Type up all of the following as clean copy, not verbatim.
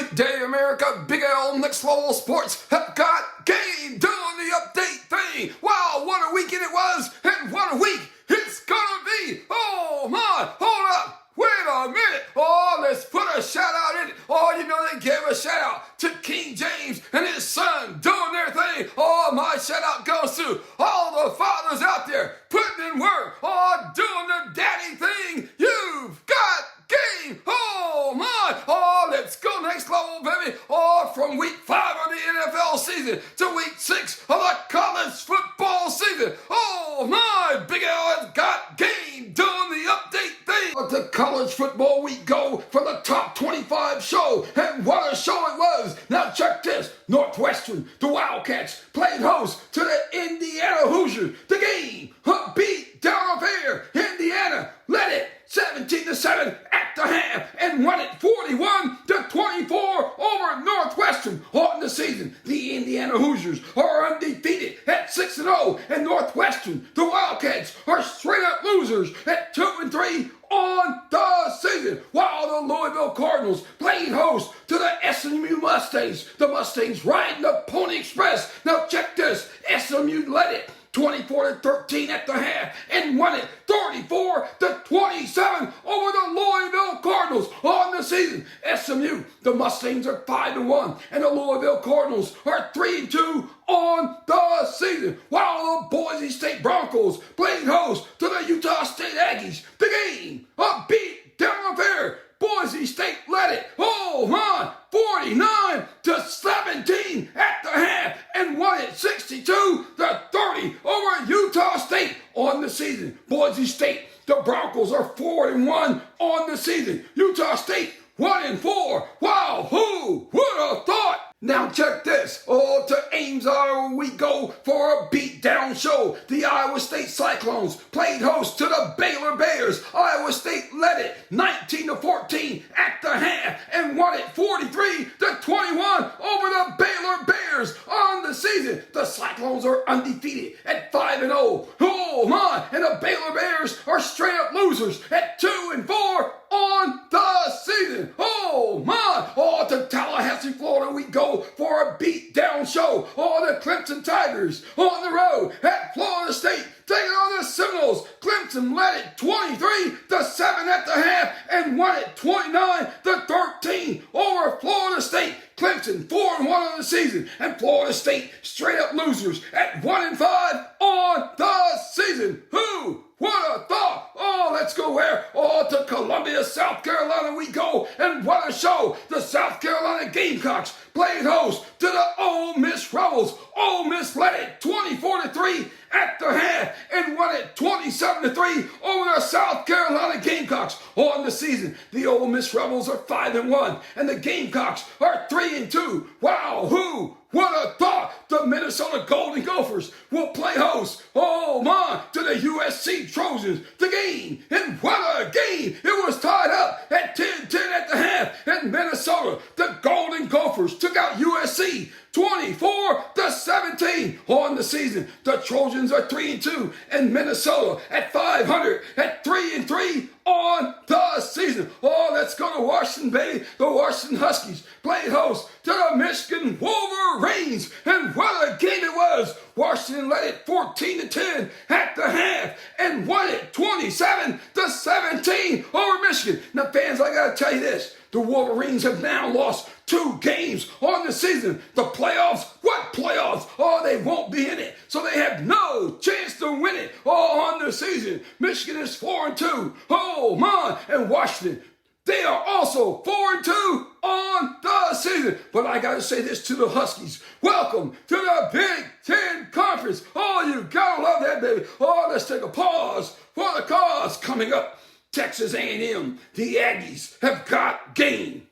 Big day, America. Big L Next Level Sports have got game doing the update thing. Wow, what a weekend it was, and what a week it's gonna be. Oh my, hold up. Wait a minute. Oh, let's put a shout out in it. Oh, you know they gave a shout out to King James and his son doing their thing. Oh, my shout out goes to all the fathers out there putting in work. Oh, doing the daddy thing. You've got game. Oh, my. Oh, let's go next level, baby. Oh, from week 5 of the NFL season to week 6 of the college football season. Oh, my. Big L has got game doing the update thing. Let the college football week go for the top 25 show. And what a show it was. Now check this. Northwestern, the Wildcats, played host to the Indiana Hoosiers. The game, a beat down affair. Indiana led it 17-7 at the half and won it 41-24 over Northwestern. On the season, the Indiana Hoosiers are undefeated at 6-0, and Northwestern, the Wildcats, are straight up losers at 2-3 on the season, while the Louisville Cardinals played host to the SMU Mustangs. The Mustangs riding the Pony Express. Now check this, SMU led it 24-13 at the half and won it 34-27 over the Louisville Cardinals. On the season, SMU, the Mustangs, are 5-1, and the Louisville Cardinals are 3-2 on the season, while the Boise State Broncos played host to the Utah State Aggies. The game, a beat down affair. Boise State led it, oh my, 49-17 at the half and won it 62-30 over Utah State. On the season, Boise State, the Broncos, are 4-1 on the season. Utah State 1-4. Wow, who would have thought? Now check this. Oh, to Ames, Iowa we go for a beat-down show. The Iowa State Cyclones played host to the Baylor Bears. Iowa State led it 19-14 at the half and won it 43-21 over the Baylor Bears. On the season, the Cyclones are undefeated at 5-0. Oh my, and the Baylor Bears are straight up losers at 2-4 on the season. Oh my, oh, to Tallahassee, Florida we go for a beat-down show. Oh, the Clemson Tigers on the road at Florida State taking on the Seminoles. Clemson led it 23-7 at the half and won it 29-13 over Florida State. Clemson 4-1 on the season, and Florida State straight up losers at 1-5 on the season. Who would have thought? Oh, let's go where? Oh, to Columbia, South Carolina we go, and what a show. The South Carolina Gamecocks played host to the Ole Miss Rebels. Ole Miss led it 24-3 at the half and won it 27-3 over the South Carolina Gamecocks. On the season, the Ole Miss Rebels are 5-1, and the Gamecocks are 3-2. Wow, who would have thought? The Minnesota Golden Gophers will play host, oh my, to the USC Trojans. The game, and what a game. It was tied up at 10-10 at the half, and Minnesota, the Golden Gophers, took out USC 24-17 on the season. The Trojans are 3-2, and Minnesota at 500 at 3-3 on the season. Oh, let's go to Washington, baby. The Washington Huskies played host to the Michigan Wolverines, and what a game it was. Washington led it 14-10 at the half and won it 27-17 over Michigan. Now, fans, I gotta tell you this. The Wolverines have now lost 2 games on the season. The playoffs? What playoffs? Oh, they won't be in it. So they have no chance to win it. Oh, on the season. Michigan is 4-2. Oh, my. And Washington, they are also 4-2 on the season. But I got to say this to the Huskies. Welcome to the Big Ten Conference. Oh, you got to love that, baby. Oh, let's take a pause for the cause. Coming up, Texas A&M, the Aggies have got game.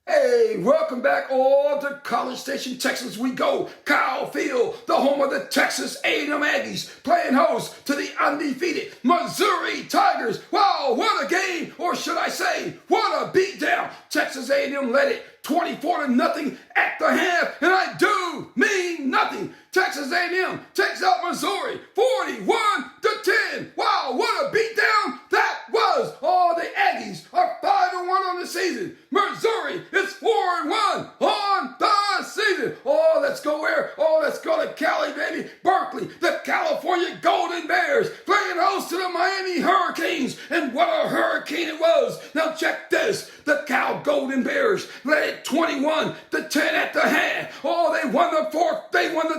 Hey, welcome back all to College Station, Texas we go. Kyle Field, the home of the Texas A&M Aggies, playing host to the undefeated Missouri Tigers. Wow, what a game, or should I say, what a beatdown. Texas A&M led it 24-0 at the half, and I do mean nothing. Texas A&M takes out Missouri 41-10. Wow, what a beatdown that was. Oh, the Aggies are 5-1 on the season. Missouri is 4-1. Bears led it 21-10 at the half. Oh, they won the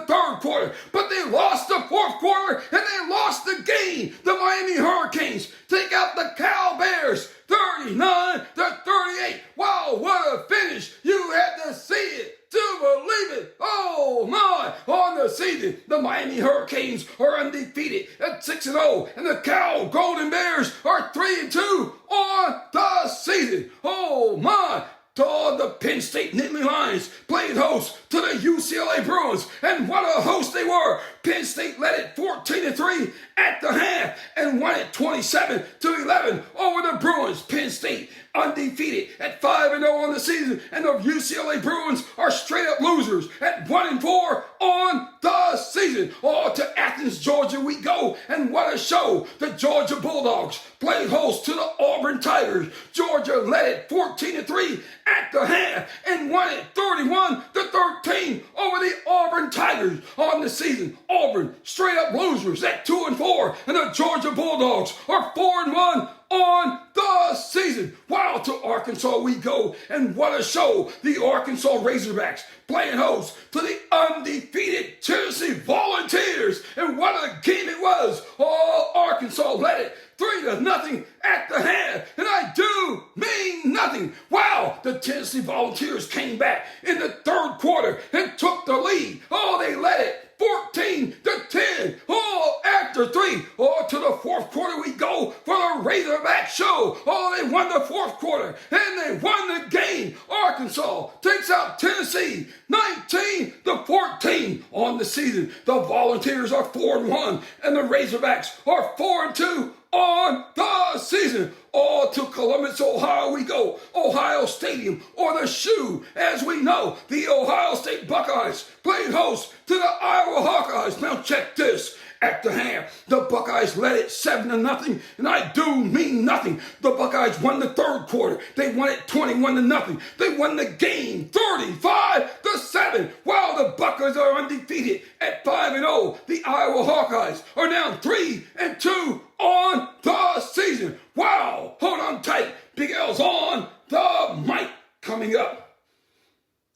third quarter, but they lost the fourth quarter and they lost the game. The Miami Hurricanes take out the Cal Bears 39-38. Wow, what a finish. You had to see it to believe it. Oh my, on the season, the Miami Hurricanes are undefeated at 6-0, and the Cal Golden Bears are 3-2 on the season. Oh my. The Penn State Nittany Lions played host to the UCLA Bruins, and what a host they were. Penn State led it 14-3 at the half and won it 27-11 over the Bruins. Penn State undefeated at 5-0 on the season, and the UCLA Bruins are straight up losers at 1-4 on the season. Oh, to Athens, Georgia we go, and what a show. The Georgia Bulldogs played host to the Auburn Tigers. Georgia led it 14-3 at the half and won it 31-13 over the Auburn Tigers on the season. Auburn straight up losers at 2-4, and the Georgia Bulldogs are 4-1 on the season. Wow, to Arkansas we go, and what a show. The Arkansas Razorbacks playing host to the undefeated Tennessee Volunteers, and what a game it was. Oh, Arkansas led it 3-0 at the half, and I do mean nothing. Wow, the Tennessee Volunteers came back in the third quarter and took the lead. Oh, they led it 14-10. Oh, after three. Oh, to the fourth quarter we go for the Razorback show. Oh, they won the fourth quarter and they won the game. Arkansas takes out Tennessee 19-14 on the season. The Volunteers are 4-1 and the Razorbacks are 4-2 on the season. Oh, to Columbus, Ohio we go. Ohio Stadium, or the Shoe, as we know. The Ohio State Buckeyes played host to the Iowa Hawkeyes. Now check this. At the half, the Buckeyes led it 7-0, and I do mean nothing. The Buckeyes won the third quarter. They won it 21-0. They won the game 35-7. While the Buckeyes are undefeated at 5-0, the Iowa Hawkeyes are now 3-2 on the season. Wow, hold on tight. Big L's on the mic. Coming up,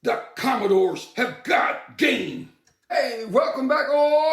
the Commodores have got game. Hey, welcome back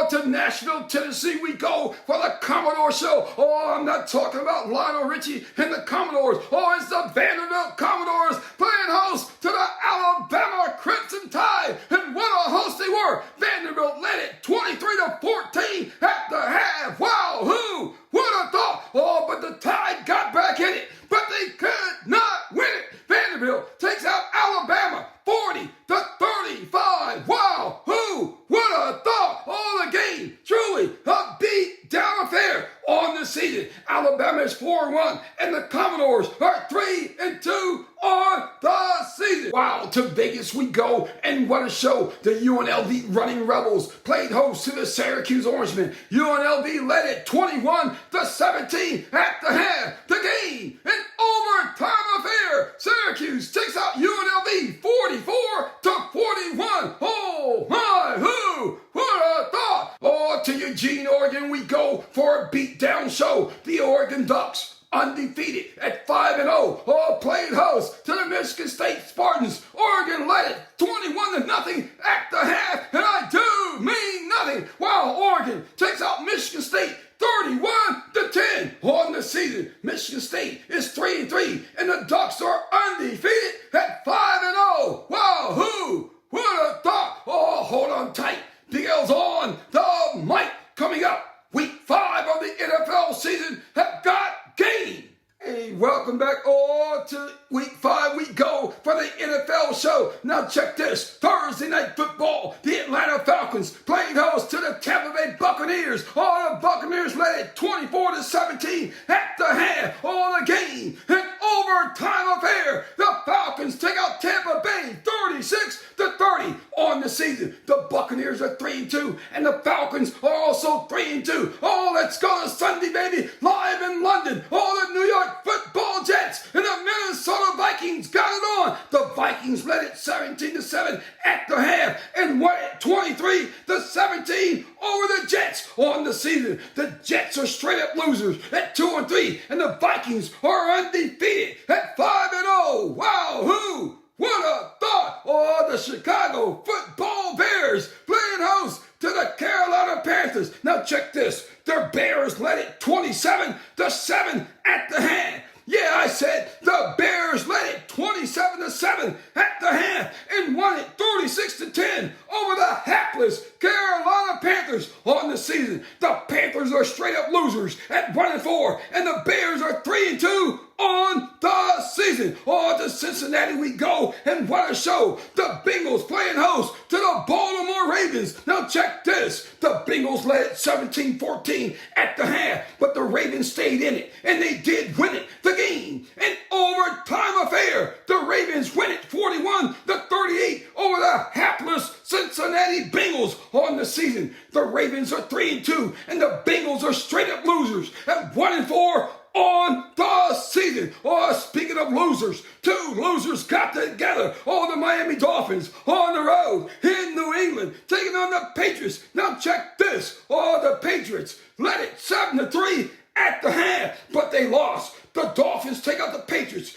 to Nashville, Tennessee. We go for the Commodore Show. Oh, I'm not talking about Lionel Richie and the Commodores. Oh, it's the Vanderbilt Commodores playing host to the Alabama Crimson Tide. And what a host they were. Vanderbilt led it 23-14 at the half. Wow, who would have thought? Oh, but the Tide got back in it, but they could not win it. Vanderbilt takes out Alabama 40-35. Wow, who would have thought? Oh, the game truly a beat down affair on the season. Alabama is 4-1 and the Commodores are 3-2 on the season. Wow, to Vegas we go, and what a show. The UNLV Running Rebels played host to the Syracuse Orangemen. UNLV led it 21-17 at the half. The game, an overtime affair. Syracuse takes out UNLV 44-41. Oh my, who would have thought? Oh, to Eugene, Oregon we go for a beatdown show. The Oregon Ducks, undefeated at 5-0, all played host to the Michigan State Spartans. Oregon led it 21-0 at the half, and I do mean nothing. Wow, Oregon takes out Michigan State 31-10 on the season. Michigan State is 3-3, and the Ducks are undefeated at 5-0. Wow, who would have thought? Oh, hold on tight. Big L's on the mic. Coming up, week 5 of the NFL season have got game. Hey, welcome back to week 5. We go for the NFL show. Now check this. Thursday night football. The Atlanta Falcons played host to the Tampa Bay Buccaneers. Oh, the Buccaneers led it 24-17 at the half. Oh, the game, an overtime affair. The Falcons take out Tampa Bay 36-30 on the season. The Buccaneers are 3-2, and the Falcons are also 3-2. Oh, let's go to Sunday, baby. Live in London. Oh, the New York Football Jets and the Minnesota Vikings got it on. The Vikings Vikings led it 17-7 at the half and won it 23-17 over the Jets on the season. The Jets are straight up losers at 2-3, and the Vikings are undefeated at 5-0. Wow, who would have thought? Oh, the Chicago Football Bears playing host to the Carolina Panthers. Now check this. The Bears led it 27-7 at the half. Yeah, I said the Bears led it 27-7 at the half and won it 36-10 over the hapless Carolina Panthers on the season. The Panthers are straight up losers at 1-4, and the Bears are 3-2 on the season. Oh, to Cincinnati we go, and what a show. The Bengals playing host to the Baltimore Ravens. Now check this. The Bengals led it 17-14 at the half, but the Ravens stayed in it, and they did win it. The game, an overtime affair. The Ravens win it 41-38 over the hapless Cincinnati Bengals on the season. The Ravens are 3-2, and the Bengals are straight up losers at 1-4 on the season. Oh, speaking of losers, two losers got together. Oh, the Miami Dolphins on the road in New England taking on the Patriots. Now check this. Oh, the Patriots led it 7-3 at the half, but they lost. The Dolphins take out the Patriots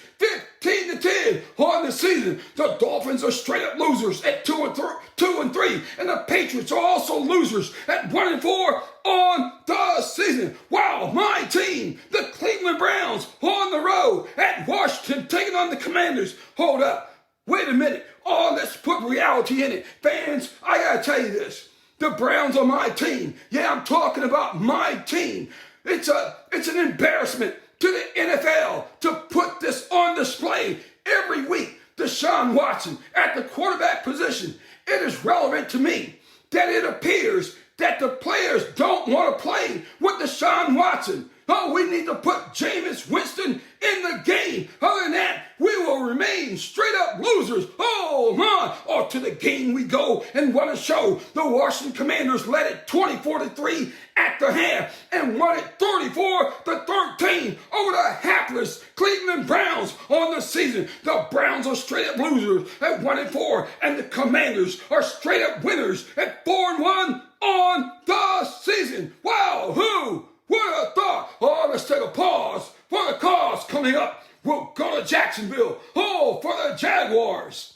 15-10 on the season. The Dolphins are straight up losers at 2-3, and the Patriots are also losers at 1-4 on the season. Wow, my team, the Cleveland Browns, on the road at Washington taking on the Commanders. Hold up, wait a minute. Oh, let's put reality in it. Fans, I gotta tell you this. The Browns are my team. Yeah, I'm talking about my team. It's an embarrassment to the NFL to put this on display every week. Deshaun Watson at the quarterback position. It is relevant to me that it appears that the players don't want to play with Deshaun Watson. Oh, we need to put Jameis Winston in the game. Other than that, we will remain straight up losers. Oh, my. Oh, to the game we go, and what a show. The Washington Commanders led it 24-3 at the half and won it 34-13 over the hapless Cleveland Browns on the season. The Browns are straight up losers at 1-4, and the Commanders are straight up winners at 4-1 on the season. Wow, who would have thought? Oh, let's take a pause for the cause coming up. We'll go to Jacksonville. Oh, for the Jaguars.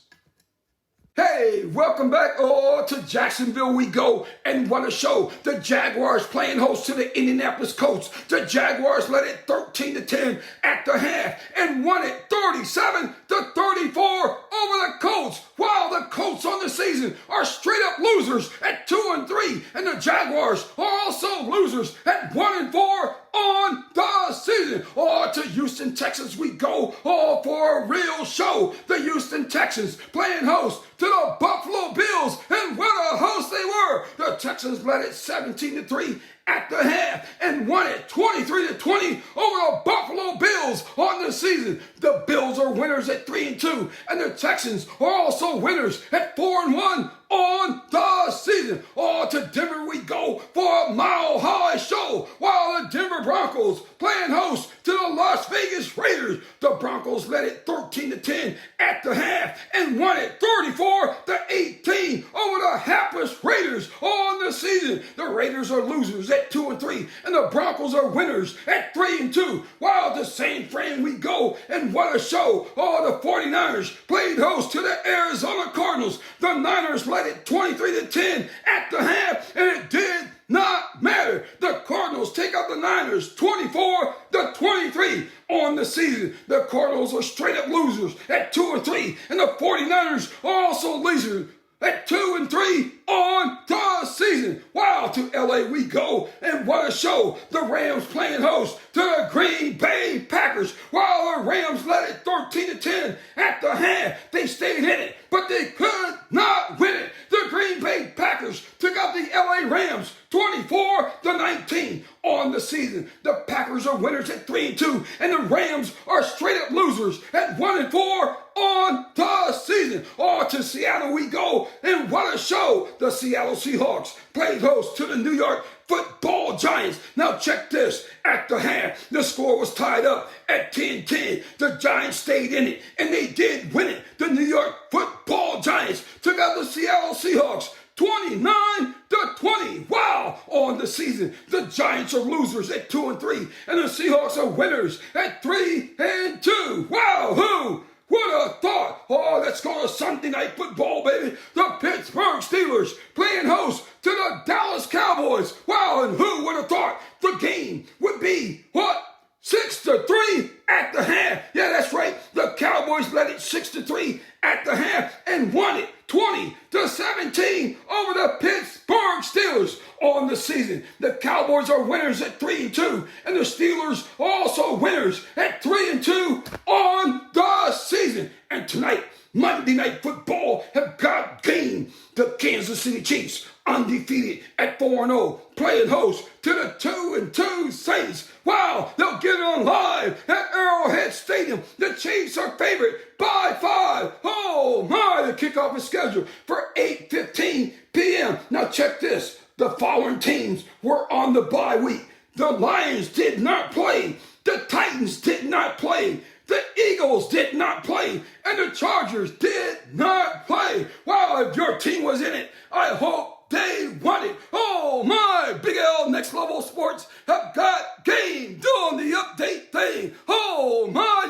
Hey, welcome back. Oh, to Jacksonville we go, and what a show. The Jaguars playing host to the Indianapolis Colts. The Jaguars led it 13-10 at the half and won it 37-34 over the Colts. While the Colts on the season are straight up losers at 2-3, and the Jaguars are also losers at 1-4 on the season. Oh, to Houston, Texas we go. Oh, for a real show. The Houston Texans playing host to the Buffalo Bills, and what a host they were. The Texans led it 17-3 at the half and won it 23-20 over the Buffalo Bills on the season. The Bills are winners at 3-2, and the Texans are also winners at 4-1 on the season. Oh, to Denver we go for a mile-high show, while the Denver Broncos playing host to the Las Vegas Raiders. The Broncos led it 13-10 at the half and won it 34-18 over the hapless Raiders on the season. The Raiders are losers at 2-3, and the Broncos are winners at 3-2. While the same frame we go, and what a show. Oh, the 49ers played host to the Arizona Cardinals. The Niners led it 23-10 at the half, and it did not matter. The Cardinals take out the Niners 24-23 on the season. The Cardinals are straight up losers at 2-3, and the 49ers are also losers at 2-3 on the season. Wow, to LA we go, and what a show. The Rams playing host to the Green Bay Packers. While the Rams led it 13-10 at the half, they stayed in it, but they could not win it. The Green Bay Packers took out the LA Rams 24-19 on the season. The Packers are winners at 3-2, and the Rams are straight up losers at 1-4 on the season. Oh, to Seattle we go, and what a show! The Seattle Seahawks played host to the New York Football Giants. Now check this. At the half, the score was tied up at 10-10. The Giants stayed in it, and they did win it. The New York Football Giants took out the Seattle Seahawks 29-20. Wow! On the season, the Giants are losers at 2-3, and the Seahawks are winners at 3-2. Wow! Who would have thought? Oh, let's go to Sunday Night Football, baby. The Pittsburgh Steelers playing host to the Dallas Cowboys. Wow! And who would have thought the game would be what? 6-3 at the half. Yeah, that's right. The Cowboys led it 6-3 at the half and won it 20-17 over the Pittsburgh Steelers on the season. The Cowboys are winners at 3-2, and the Steelers are also winners at 3-2 on the season. And tonight, Monday Night Football have got game. The Kansas City Chiefs, undefeated at 4-0, playing host to the 2-2 Saints. Wow, they'll get it on live at Arrowhead Stadium. The Chiefs are favored by 5. Oh my, the kickoff is scheduled for 8:15 p.m. Now check this. The following teams were on the bye week. The Lions did not play. The Titans did not play. The Eagles did not play, and the Chargers did not play. Wow, if your team was in it, I hope they won it. Oh my, Big L Next Level Sports have got game doing the update thing. Oh my.